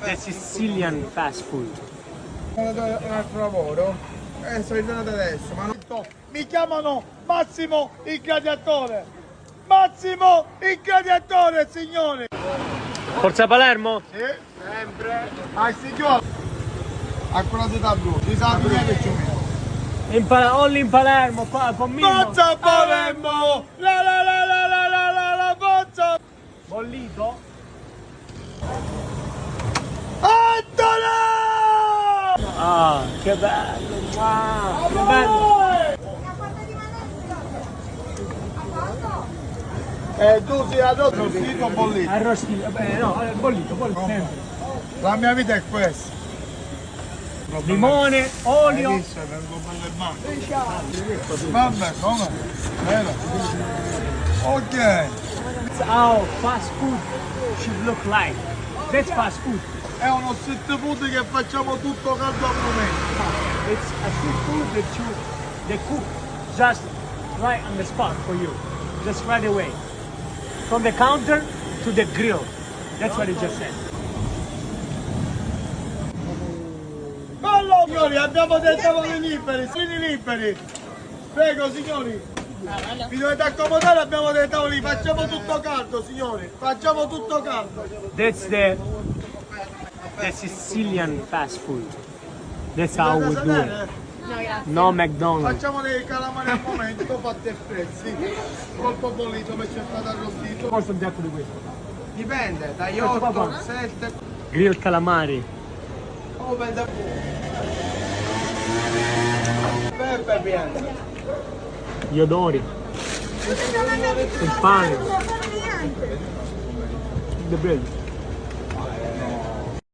The Sicilian fast food. Ho dato un altro lavoro e sono ritornato adesso, ma non... Mi chiamano Massimo il Gladiatore! Massimo il Gladiatore, signore! Forza Palermo? Sì, sempre! Ah, signore! A quella tuta blu, di San Michele più o meno. Only in Palermo, pommino. Forza Palermo! La la la la la la la la forza! Bollito? Antonio! Ah, che bello! Wow, che bello! Tu sei arrostito o bollito? Arrostito, vabbè, no, bollito, sempre. La mia vita è questa. Limone, olio. Visto, vengo bello il mare. Vabbè, come? Vero? Ok. That's how fast food should look like. That's fast food. È uno street food che facciamo tutto caldo al momento. It's a street food they cook just right on the spot for you. Just right away. From the counter to the grill. That's what he just said. Bello signori, abbiamo dei tavoli liberi. Prego signori. Vi dovete accomodare, abbiamo dei tavoli, facciamo tutto caldo signori. Facciamo tutto caldo. That's the Sicilian fast food. That's how we do it. No McDonald's. Facciamo dei calamari al momento fatti e freschi. Colpo bollito, pezzettato arrostito. Forse un piatto di questo. Dipende, dagli Questo 8, papà. 7. Grill calamari. Oh, pensa Peppe piano. Gli odori. Il pane. The bread.